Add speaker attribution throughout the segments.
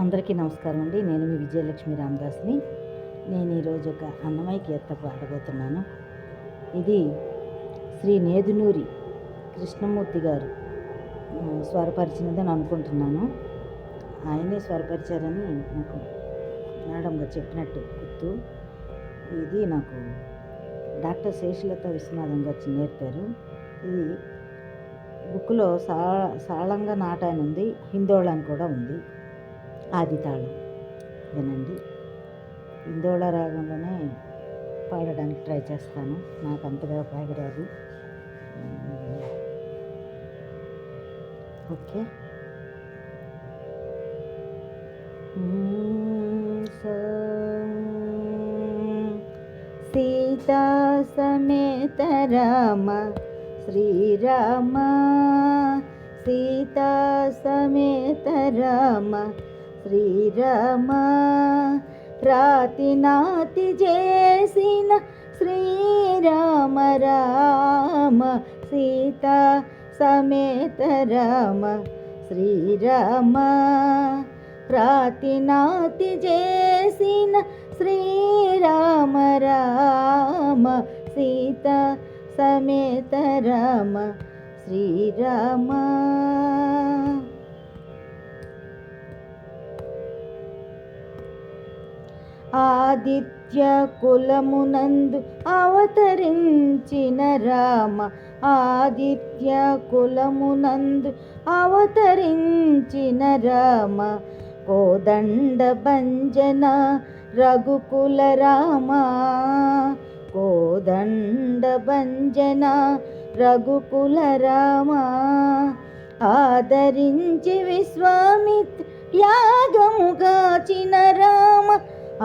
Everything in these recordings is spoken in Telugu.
Speaker 1: అందరికీ నమస్కారం అండి. నేను మీ విజయలక్ష్మి రామదాస్ని. నేను ఈరోజు ఒక అన్నమయ్య కీర్తన పాడబోతున్నాను. ఇది శ్రీ నేదునూరి కృష్ణమూర్తి గారు స్వరపరిచినదని అనుకుంటున్నాను. ఆయనే స్వరపరిచారని నాకు మేడం గారు చెప్పినట్టు గుర్తు. ఇది నాకు డాక్టర్ శేషలత విశ్వనాథం గారు నేర్పారు. ఇది బుక్లో సాళంగా నాట అని ఉంది, హిందోళ అని కూడా ఉంది. ఆది తాళం వినండి. హిందోళ రాగంలోనే పాడడానికి ట్రై చేస్తాను. నాకు అంతగా పాగరాదు. ఓకే. సీతా సమేత రామ శ్రీరామ, సీతా సమేత రామ శ్రీరామ, రాతి నాతి చేసిన శ్రీరామ రామ, సీతా సమేత రామ శ్రీరామ, రాతి నాతి చేసిన శ్రీరామ రామ, సీతా సమేత రామ శ్రీరామ. ఆదిత్య కులమునందు అవతరించిన రామ, ఆదిత్య కులమునందు అవతరించిన రామ, కోదండ భంజన రఘుకుల రామ, కోదండ భంజన రఘుకుల రామ, ఆదరించి విశ్వామిత్ర యాగముగాచిన రామ,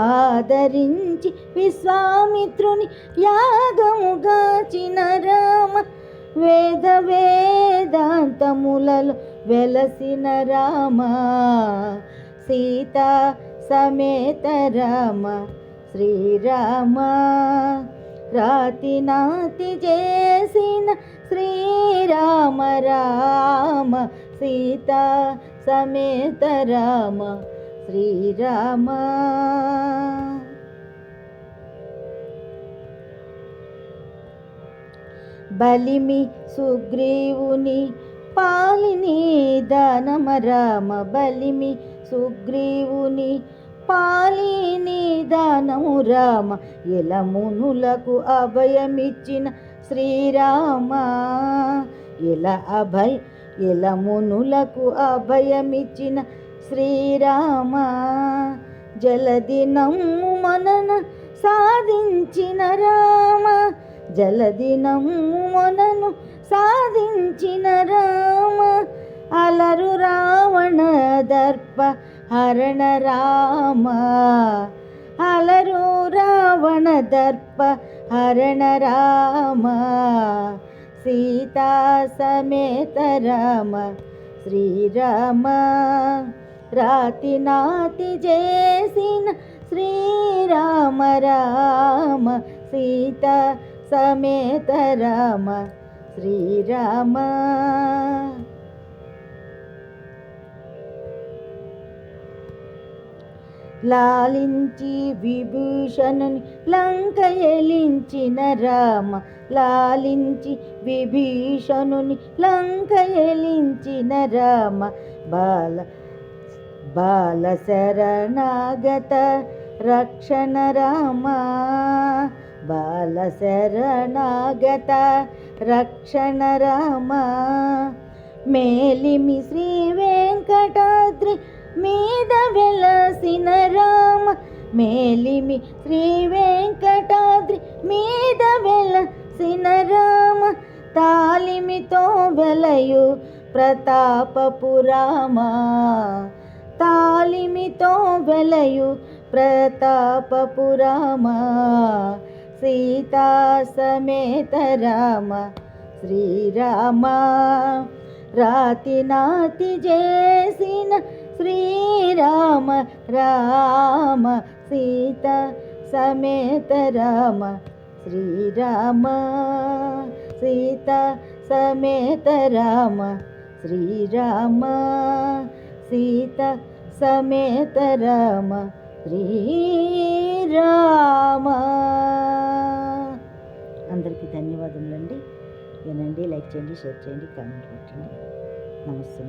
Speaker 1: ఆదరించి విశ్వామిత్రుని యాగముగాచిన రామ, వేద వేదాంతములలో వెలసిన రామ, సీతా సమేత రామ శ్రీరామ, రాతి నాతి చేసిన శ్రీరామ రామ, సీతా సమేత రామ శ్రీరామ. బలిమి సుగ్రీవుని పాలిని దానమ రామ, బలిమి సుగ్రీవుని పాలిని దానము రామ, ఇలమునులకు అభయమిచ్చిన శ్రీరామ, ఇలమునులకు అభయమిచ్చిన శ్రీరామ, జలది నమ్ము మనన సాధించిన రామ, జలది నమ్ము మనను సాధించిన రామ, అలరు రావణ దర్ప హరణ రామ, అలరు రావణ దర్ప హరణ రామ, సీతా సమేత రామ శ్రీరామ, రాతి నాతి చేసిన శ్రీరామ రామ, సీతా సమేత రామ శ్రీరామ. లాలించి విభీషణుని లంక ఎలించిన రామ, లాలించి విభీషణుని లంక ఎలించిన రామ, బాల శరణాగత రక్షణ రామ, బాల శరణాగత రక్షణ రామ, మేలిమి శ్రీ వెంకటాద్రి మీద వెలసిన రామ, మేలిమి శ్రీ వెంకటాద్రి మీద వెలసిన రామ, తాలిమితో వెలయు ప్రతాపపు రామ, తాలిమితో వెలయు ప్రతాపపు రామ, సీతా సమేత రామ శ్రీరామ, రాతి నాతి చేసిన శ్రీరామ రామ, సీతా సమేత రామ శ్రీరామ, సీతా సమేత రామ శ్రీరామ, సీతా సమేత రామ శ్రీరామ. అందరికీ ధన్యవాదములండి. వినండి, లైక్ చేయండి, షేర్ చేయండి, కామెంట్ పెట్టండి. నమస్తే.